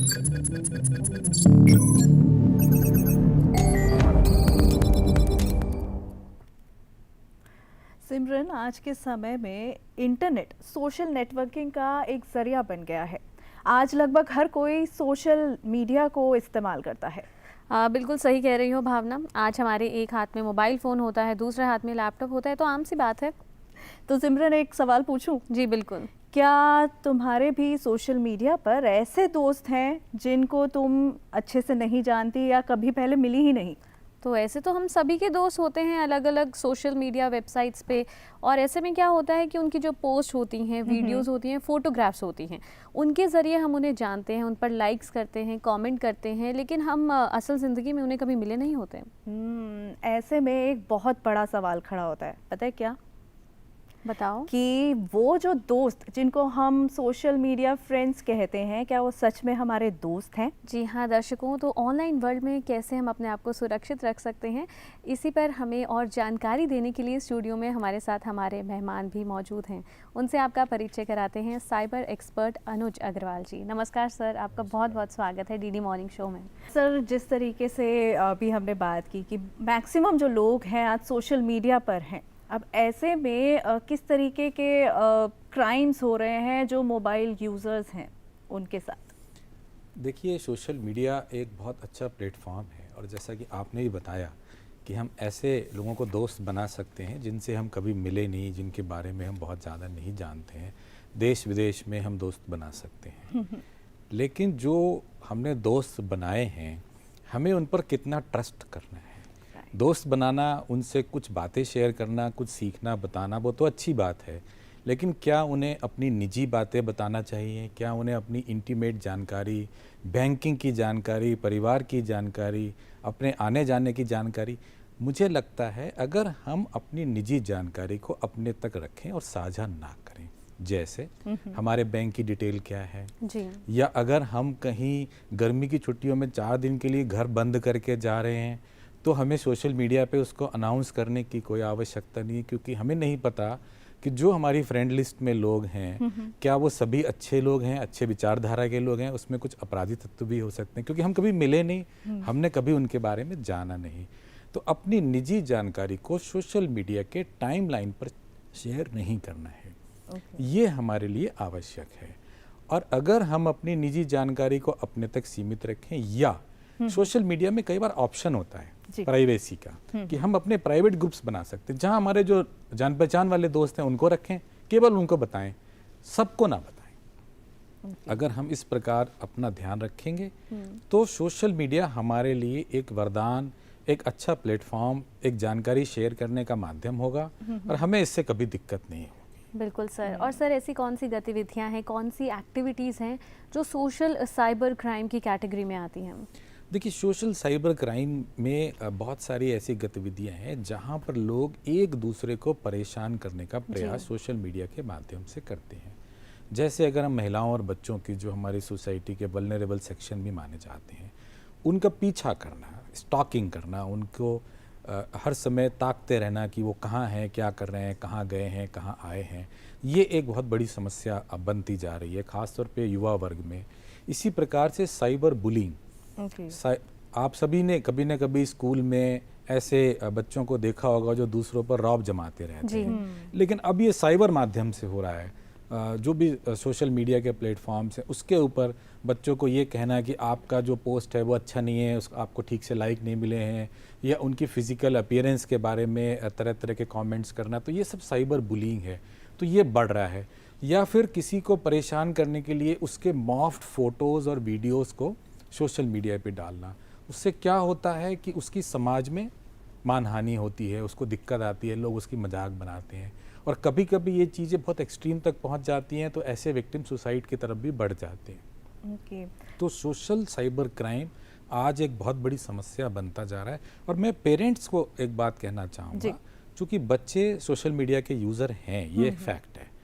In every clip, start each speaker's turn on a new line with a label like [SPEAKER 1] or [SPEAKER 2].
[SPEAKER 1] सिमरन, आज के समय में इंटरनेट सोशल नेटवर्किंग का एक जरिया बन गया है। आज लगभग हर कोई सोशल मीडिया को इस्तेमाल करता है।
[SPEAKER 2] बिल्कुल सही कह रही हो भावना। आज हमारे एक हाथ में मोबाइल फ़ोन होता है, दूसरे हाथ में लैपटॉप होता है, तो आम सी बात है।
[SPEAKER 1] तो सिमरन, एक सवाल पूछूं?
[SPEAKER 2] जी बिल्कुल।
[SPEAKER 1] क्या तुम्हारे भी सोशल मीडिया पर ऐसे दोस्त हैं जिनको तुम अच्छे से नहीं जानती या कभी पहले मिली ही नहीं?
[SPEAKER 2] तो ऐसे तो हम सभी के दोस्त होते हैं अलग अलग सोशल मीडिया वेबसाइट्स पे, और ऐसे में क्या होता है कि उनकी जो पोस्ट होती हैं, वीडियोस होती हैं, फोटोग्राफ्स होती हैं, उनके ज़रिए हम उन्हें जानते हैं, उन पर लाइक्स करते हैं, कमेंट करते हैं, लेकिन हम असल ज़िंदगी में उन्हें कभी मिले नहीं होते।
[SPEAKER 1] ऐसे में एक बहुत बड़ा सवाल खड़ा होता है, पता है क्या?
[SPEAKER 2] बताओ।
[SPEAKER 1] कि वो जो दोस्त जिनको हम सोशल मीडिया फ्रेंड्स कहते हैं, क्या वो सच में हमारे दोस्त हैं?
[SPEAKER 2] जी हाँ दर्शकों, तो ऑनलाइन वर्ल्ड में कैसे हम अपने आप को सुरक्षित रख सकते हैं, इसी पर हमें और जानकारी देने के लिए स्टूडियो में हमारे साथ हमारे मेहमान भी मौजूद हैं। उनसे आपका परिचय कराते हैं। साइबर एक्सपर्ट अनुज अग्रवाल जी, नमस्कार सर, आपका बहुत बहुत स्वागत है डीडी मॉर्निंग शो में।
[SPEAKER 1] सर, जिस तरीके से अभी हमने बात की कि मैक्सिमम जो लोग हैं आज सोशल मीडिया पर हैं, अब ऐसे में किस तरीके के क्राइम्स हो रहे हैं जो मोबाइल यूज़र्स हैं उनके साथ?
[SPEAKER 3] देखिए, सोशल मीडिया एक बहुत अच्छा प्लेटफॉर्म है, और जैसा कि आपने भी बताया कि हम ऐसे लोगों को दोस्त बना सकते हैं जिनसे हम कभी मिले नहीं, जिनके बारे में हम बहुत ज़्यादा नहीं जानते हैं। देश विदेश में हम दोस्त बना सकते हैं। लेकिन जो हमने दोस्त बनाए हैं, हमें उन पर कितना ट्रस्ट करना है। दोस्त बनाना, उनसे कुछ बातें शेयर करना, कुछ सीखना, बताना, वो तो अच्छी बात है, लेकिन क्या उन्हें अपनी निजी बातें बताना चाहिए? क्या उन्हें अपनी इंटीमेट जानकारी, बैंकिंग की जानकारी, परिवार की जानकारी, अपने आने जाने की जानकारी? मुझे लगता है अगर हम अपनी निजी जानकारी को अपने तक रखें और साझा ना करें, जैसे हमारे बैंक की डिटेल क्या है
[SPEAKER 2] जी,
[SPEAKER 3] या अगर हम कहीं गर्मी की छुट्टियों में 4 दिन के लिए घर बंद करके जा रहे हैं, तो हमें सोशल मीडिया पे उसको अनाउंस करने की कोई आवश्यकता नहीं है, क्योंकि हमें नहीं पता कि जो हमारी फ्रेंड लिस्ट में लोग हैं क्या वो सभी अच्छे लोग हैं, अच्छे विचारधारा के लोग हैं। उसमें कुछ अपराधी तत्व भी हो सकते हैं, क्योंकि हम कभी मिले नहीं, हमने कभी उनके बारे में जाना नहीं। तो अपनी निजी जानकारी को सोशल मीडिया के टाइमलाइन पर शेयर नहीं करना है। ये हमारे लिए आवश्यक है। और अगर हम अपनी निजी जानकारी को अपने तक सीमित रखें, या सोशल मीडिया में कई बार ऑप्शन होता है प्राइवेसी का कि हम अपने प्राइवेट ग्रुप्स बना सकते हैं, जहां हमारे जो जान पहचान वाले दोस्त हैं उनको रखें, केवल उनको बताएं, सबको ना बताएं। अगर हम इस प्रकार अपना ध्यान रखेंगे तो सोशल मीडिया हमारे लिए एक वरदान, एक अच्छा प्लेटफॉर्म, एक जानकारी शेयर करने का माध्यम होगा, और हमें इससे कभी दिक्कत नहीं होगी।
[SPEAKER 2] बिल्कुल सर। और सर, ऐसी कौन सी गतिविधियां हैं, कौन सी एक्टिविटीज़ हैं जो सोशल साइबर क्राइम की कैटेगरी में आती हैं?
[SPEAKER 3] देखिए, सोशल साइबर क्राइम में बहुत सारी ऐसी गतिविधियां हैं जहां पर लोग एक दूसरे को परेशान करने का प्रयास सोशल मीडिया के माध्यम से करते हैं। जैसे अगर हम महिलाओं और बच्चों की, जो हमारी सोसाइटी के वल्नरेबल सेक्शन भी माने जाते हैं, उनका पीछा करना, स्टॉकिंग करना, उनको हर समय ताकते रहना कि वो कहाँ हैं, क्या कर रहे हैं, कहाँ गए हैं, कहाँ आए हैं, ये एक बहुत बड़ी समस्या अब बनती जा रही है, ख़ासतौर पे युवा वर्ग में। इसी प्रकार से साइबर बुलिंग, आप सभी ने कभी न कभी स्कूल में ऐसे बच्चों को देखा होगा जो दूसरों पर रौब जमाते रहते हैं, लेकिन अब ये साइबर माध्यम से हो रहा है। जो भी सोशल मीडिया के प्लेटफॉर्म्स हैं, उसके ऊपर बच्चों को ये कहना कि आपका जो पोस्ट है वो अच्छा नहीं है, आपको ठीक से लाइक नहीं मिले हैं, या उनकी फ़िज़िकल अपीयरेंस के बारे में तरह तरह के कमेंट्स करना, तो ये सब साइबर बुलिंग है। तो ये बढ़ रहा है। या फिर किसी को परेशान करने के लिए उसके मॉफ्ड फ़ोटोज़ और वीडियोज़ को सोशल मीडिया पे डालना, उससे क्या होता है कि उसकी समाज में मानहानि होती है, उसको दिक्कत आती है, लोग उसकी मजाक बनाते हैं, और कभी कभी ये चीज़ें बहुत एक्सट्रीम तक पहुंच जाती हैं, तो ऐसे विक्टिम सुसाइड की तरफ भी बढ़ जाते हैं। तो सोशल साइबर क्राइम आज एक बहुत बड़ी समस्या बनता जा रहा है। और मैं पेरेंट्स को एक बात कहना चाहूँगा, चूँकि बच्चे सोशल मीडिया के यूज़र हैं, ये एक फैक्ट है,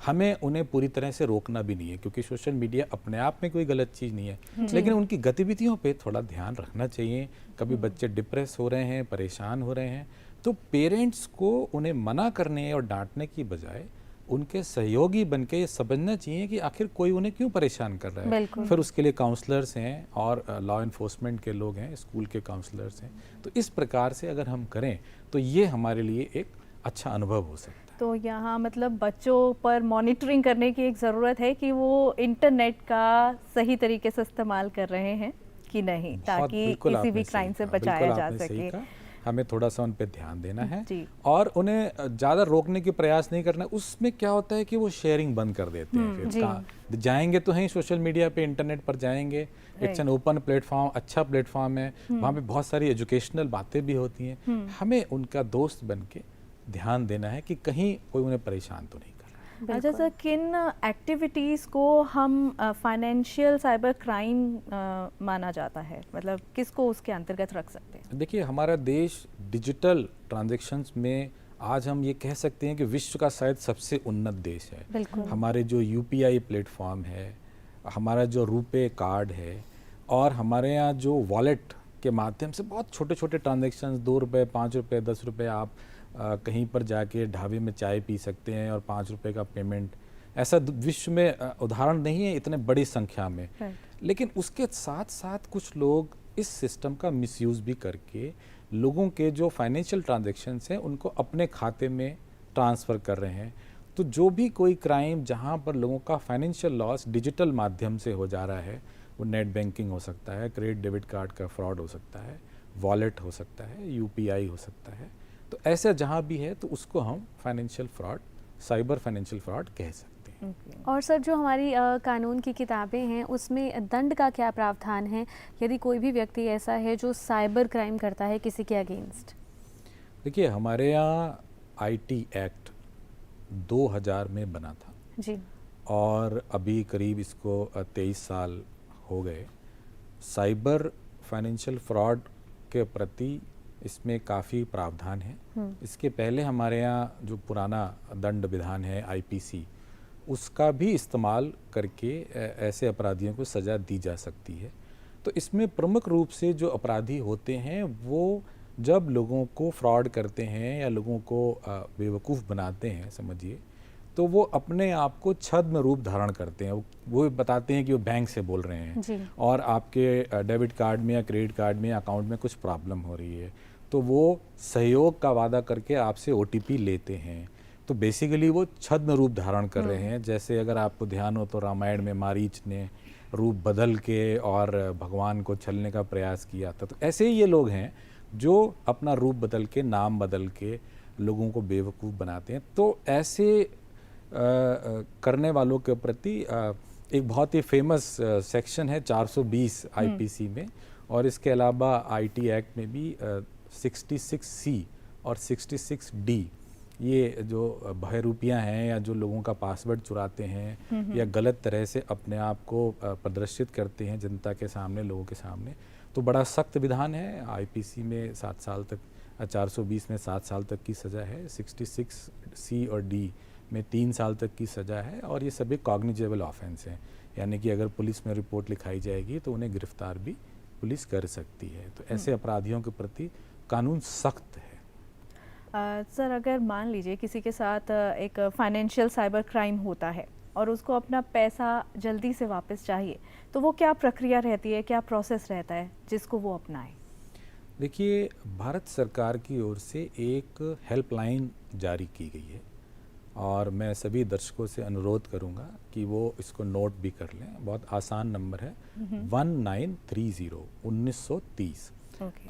[SPEAKER 3] हमें उन्हें पूरी तरह से रोकना भी नहीं है, क्योंकि सोशल मीडिया अपने आप में कोई गलत चीज़ नहीं है, लेकिन उनकी गतिविधियों पे थोड़ा ध्यान रखना चाहिए। कभी बच्चे डिप्रेस हो रहे हैं, परेशान हो रहे हैं, तो पेरेंट्स को उन्हें मना करने और डांटने की बजाय उनके सहयोगी बन के ये समझना चाहिए कि आखिर कोई उन्हें क्यों परेशान कर रहा है।
[SPEAKER 2] बिल्कुल।
[SPEAKER 3] फिर उसके लिए काउंसलर्स हैं और लॉ इन्फोर्समेंट के लोग हैं, स्कूल के काउंसलर्स हैं। तो इस प्रकार से अगर हम करें तो ये हमारे लिए एक अच्छा अनुभव हो सकता है।
[SPEAKER 1] तो यहाँ मतलब बच्चों पर मॉनिटरिंग करने की एक ज़रूरत है कि वो इंटरनेट का सही तरीके से इस्तेमाल कर रहे हैं कि नहीं, ताकि किसी भी क्राइम से बचाया जा सके।
[SPEAKER 3] हमें थोड़ा सा उन पे ध्यान देना है
[SPEAKER 1] जी।
[SPEAKER 3] और उन्हें ज़्यादा रोकने की प्रयास नहीं करना। उसमें क्या होता है कि वो शेयरिंग बंद कर देते हैं। फिर जाएंगे तो हैं सोशल मीडिया पे, इंटरनेट पर जाएंगे, इट्स एन ओपन प्लेटफॉर्म, अच्छा प्लेटफॉर्म है, वहाँ पे बहुत सारी एजुकेशनल बातें भी होती हैं। हमें उनका दोस्त बन के ध्यान देना है कि कहीं कोई उन्हें परेशान तो नहीं कर रहा है।
[SPEAKER 1] अच्छा सर, किन एक्टिविटीज़ को हम फाइनेंशियल साइबर क्राइम माना जाता है, मतलब किसको उसके अंतर्गत रख सकते हैं?
[SPEAKER 3] देखिए, हमारा देश डिजिटल ट्रांजैक्शंस में आज हम ये कह सकते हैं कि विश्व का शायद सबसे उन्नत देश है।
[SPEAKER 2] बिल्कुल।
[SPEAKER 3] हमारे जो यूपीआई प्लेटफॉर्म है, हमारा जो रुपे कार्ड है, और हमारे यहाँ जो वॉलेट के माध्यम से बहुत छोटे छोटे ट्रांजैक्शंस, 2 रुपये, 5 रुपये, 10 रुपये, आप कहीं पर जाके ढाबे में चाय पी सकते हैं और 5 रुपये का पेमेंट, ऐसा विश्व में उदाहरण नहीं है इतने बड़ी संख्या में। लेकिन उसके साथ साथ कुछ लोग इस सिस्टम का मिसयूज़ भी करके लोगों के जो फाइनेंशियल ट्रांजैक्शंस हैं उनको अपने खाते में ट्रांसफ़र कर रहे हैं। तो जो भी कोई क्राइम जहां पर लोगों का फाइनेंशियल लॉस डिजिटल माध्यम से हो जा रहा है, वो नेट बैंकिंग हो सकता है, क्रेडिट डेबिट कार्ड का फ्रॉड हो सकता है, वॉलेट हो सकता है, यूपीआई हो सकता है, तो ऐसा जहां भी है तो उसको हम financial fraud, cyber financial fraud कह सकते हैं।
[SPEAKER 2] और सर, जो हमारी कानून की किताबें हैं उसमें दंड का क्या प्रावधान है यदि कोई भी व्यक्ति ऐसा है जो साइबर क्राइम करता है किसी के अगेंस्ट?
[SPEAKER 3] देखिए, हमारे यहाँ आईटी एक्ट 2000 में बना था
[SPEAKER 2] जी,
[SPEAKER 3] और अभी करीब इसको 23 साल हो गए। साइबर फाइनेंशियल फ्रॉड के प्रति इसमें काफ़ी प्रावधान है। इसके पहले हमारे यहाँ जो पुराना दंड विधान है आईपीसी, उसका भी इस्तेमाल करके ऐसे अपराधियों को सज़ा दी जा सकती है। तो इसमें प्रमुख रूप से जो अपराधी होते हैं वो जब लोगों को फ्रॉड करते हैं या लोगों को बेवकूफ़ बनाते हैं, समझिए, तो वो अपने आप को छद्म रूप धारण करते हैं। वो बताते हैं कि वो बैंक से बोल रहे हैं
[SPEAKER 2] जी।
[SPEAKER 3] और आपके डेबिट कार्ड में या क्रेडिट कार्ड में या अकाउंट में कुछ प्रॉब्लम हो रही है, तो वो सहयोग का वादा करके आपसे ओटीपी लेते हैं। तो बेसिकली वो छद्म रूप धारण कर रहे हैं। जैसे अगर आपको ध्यान हो तो रामायण में मारीच ने रूप बदल के और भगवान को छलने का प्रयास किया था। तो ऐसे ही ये लोग हैं जो अपना रूप बदल के, नाम बदल के लोगों को बेवकूफ़ बनाते हैं। तो ऐसे करने वालों के प्रति एक बहुत ही फेमस सेक्शन है 420 आईपीसी में, और इसके अलावा आईटी एक्ट में भी 66C और 66D, ये जो बहरूपियाँ हैं या जो लोगों का पासवर्ड चुराते हैं या गलत तरह से अपने आप को प्रदर्शित करते हैं जनता के सामने, लोगों के सामने, तो बड़ा सख्त विधान है। आईपीसी में 7 साल तक, 420 में 7 साल तक की सज़ा है, 66C और D में 3 साल तक की सज़ा है, और ये सभी कॉग्निजेबल ऑफेंस हैं, यानी कि अगर पुलिस में रिपोर्ट लिखाई जाएगी तो उन्हें गिरफ्तार भी पुलिस कर सकती है। तो ऐसे अपराधियों के प्रति कानून सख्त है।
[SPEAKER 1] सर, अगर मान लीजिए किसी के साथ एक फाइनेंशियल साइबर क्राइम होता है और उसको अपना पैसा जल्दी से वापस चाहिए, तो वो क्या प्रक्रिया रहती है, क्या प्रोसेस रहता है जिसको वो अपनाए?
[SPEAKER 3] देखिए, भारत सरकार की ओर से एक हेल्पलाइन जारी की गई है और मैं सभी दर्शकों से अनुरोध करूंगा कि वो इसको नोट भी कर लें। बहुत आसान नंबर है 1930।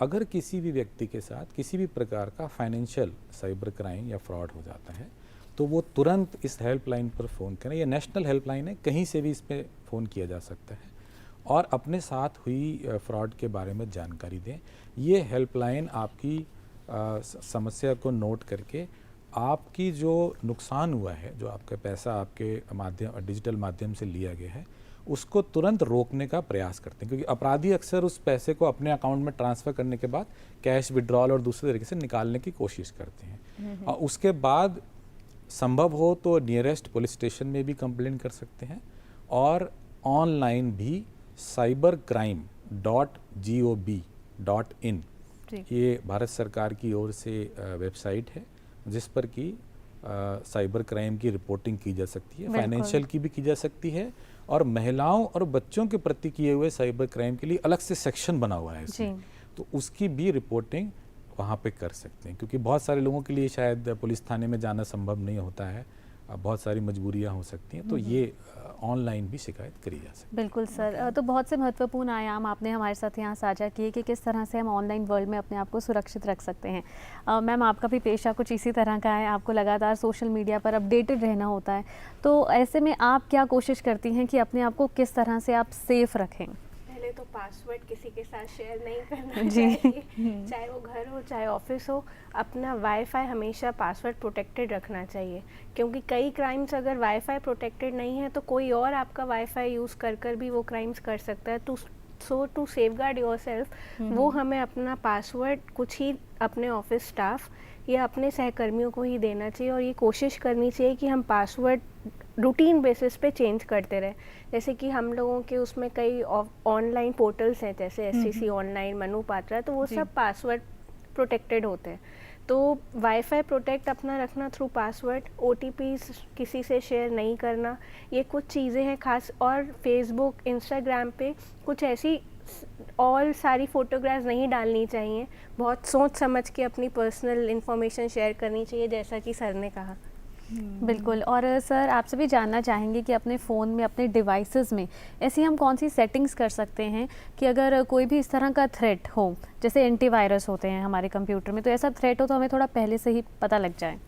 [SPEAKER 3] अगर किसी भी व्यक्ति के साथ किसी भी प्रकार का फाइनेंशियल साइबर क्राइम या फ्रॉड हो जाता है तो वो तुरंत इस हेल्पलाइन पर फ़ोन करें। ये नेशनल हेल्पलाइन है, कहीं से भी इस पर फ़ोन किया जा सकता है, और अपने साथ हुई फ्रॉड के बारे में जानकारी दें। ये हेल्पलाइन आपकी समस्या को नोट करके आपकी जो नुकसान हुआ है, जो आपका पैसा आपके माध्यम डिजिटल माध्यम से लिया गया है, उसको तुरंत रोकने का प्रयास करते हैं, क्योंकि अपराधी अक्सर उस पैसे को अपने अकाउंट में ट्रांसफ़र करने के बाद कैश विड्रॉल और दूसरे तरीके से निकालने की कोशिश करते हैं। और उसके बाद संभव हो तो नियरेस्ट पुलिस स्टेशन में भी कंप्लेंट कर सकते हैं, और ऑनलाइन भी cybercrime.gov.in, ये भारत सरकार की ओर से वेबसाइट है जिस पर कि साइबर क्राइम की रिपोर्टिंग की जा सकती है,
[SPEAKER 2] बिल्कुल।
[SPEAKER 3] फाइनेंशियल की भी की जा सकती है, और महिलाओं और बच्चों के प्रति किए हुए साइबर क्राइम के लिए अलग से सेक्शन बना हुआ है इसमें, तो उसकी भी रिपोर्टिंग वहाँ पे कर सकते हैं, क्योंकि बहुत सारे लोगों के लिए शायद पुलिस थाने में जाना संभव नहीं होता है, बहुत सारी मजबूरियाँ हो सकती हैं, तो ये ऑनलाइन भी शिकायत करी जा सकती है।
[SPEAKER 2] बिल्कुल सर, तो बहुत से महत्वपूर्ण आयाम आपने हमारे साथ यहाँ साझा किए कि किस तरह से हम ऑनलाइन वर्ल्ड में अपने आप को सुरक्षित रख सकते हैं। मैम, आपका भी पेशा कुछ इसी तरह का है, आपको लगातार सोशल मीडिया पर अपडेटेड रहना होता है, तो ऐसे में आप क्या कोशिश करती हैं कि अपने आप को किस तरह से आप सेफ रखें?
[SPEAKER 4] पहले तो पासवर्ड किसी के साथ शेयर नहीं करना
[SPEAKER 2] जी।
[SPEAKER 4] चाहिए, चाहे वो घर हो चाहे ऑफिस हो। अपना वाईफाई हमेशा पासवर्ड प्रोटेक्टेड रखना चाहिए, क्योंकि कई क्राइम्स अगर वाईफाई प्रोटेक्टेड नहीं है तो कोई और आपका वाईफाई यूज़ कर भी वो क्राइम्स कर सकता है। तो टू सेफगार्ड योरसेल्फ वो हमें अपना पासवर्ड कुछ ही अपने ऑफिस स्टाफ या अपने सहकर्मियों को ही देना चाहिए, और ये कोशिश करनी चाहिए कि हम पासवर्ड रूटीन बेसिस पे चेंज करते रहे। जैसे कि हम लोगों के उसमें कई ऑनलाइन पोर्टल्स हैं, जैसे SCC ऑनलाइन, मनु पात्रा, तो वो सब पासवर्ड प्रोटेक्टेड होते हैं। तो वाईफाई प्रोटेक्ट अपना रखना थ्रू पासवर्ड, OTPs किसी से शेयर नहीं करना, ये कुछ चीज़ें हैं खास। और फेसबुक, इंस्टाग्राम पे कुछ ऐसी और सारी फ़ोटोग्राफ्स नहीं डालनी चाहिए, बहुत सोच समझ के अपनी पर्सनल इन्फॉर्मेशन शेयर करनी चाहिए, जैसा कि सर ने कहा।
[SPEAKER 2] बिल्कुल। और सर, आपसे भी जानना चाहेंगे कि अपने फ़ोन में, अपने डिवाइसेस में ऐसी हम कौन सी सेटिंग्स कर सकते हैं कि अगर कोई भी इस तरह का थ्रेट हो, जैसे एंटीवायरस होते हैं हमारे कंप्यूटर में, तो ऐसा थ्रेट हो तो हमें थोड़ा पहले से ही पता लग जाए?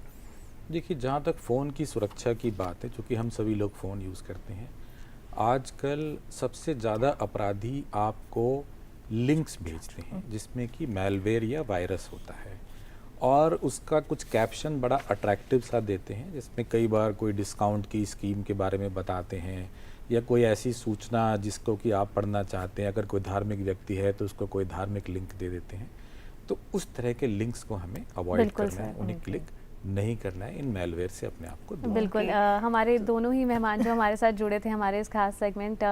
[SPEAKER 3] देखिए, जहाँ तक फ़ोन की सुरक्षा की बात है, चूँकि हम सभी लोग फ़ोन यूज़ करते हैं, आजकल सबसे ज़्यादा अपराधी आपको लिंक्स भेजते हैं जिसमें कि मैलवेयर या वायरस होता है, और उसका कुछ कैप्शन बड़ा अट्रैक्टिव सा देते हैं, जिसमें कई बार कोई डिस्काउंट की स्कीम के बारे में बताते हैं, या कोई ऐसी सूचना जिसको कि आप पढ़ना चाहते हैं, अगर कोई धार्मिक व्यक्ति है तो उसको कोई धार्मिक लिंक दे देते हैं। तो उस तरह के लिंक्स को हमें अवॉइड करना है, उन्हें क्लिक नहीं करना है, इन मैलवेयर से अपने आप को दूर।
[SPEAKER 2] बिल्कुल। हमारे दोनों ही मेहमान जो हमारे साथ जुड़े थे हमारे इस खास सेगमेंट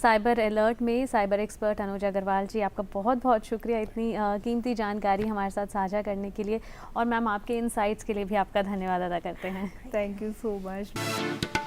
[SPEAKER 2] साइबर अलर्ट में, साइबर एक्सपर्ट अनुज अग्रवाल जी, आपका बहुत बहुत शुक्रिया इतनी कीमती जानकारी हमारे साथ साझा करने के लिए, और मैम आपके इनसाइट्स के लिए भी आपका धन्यवाद अदा करते हैं।
[SPEAKER 1] Thank you so much.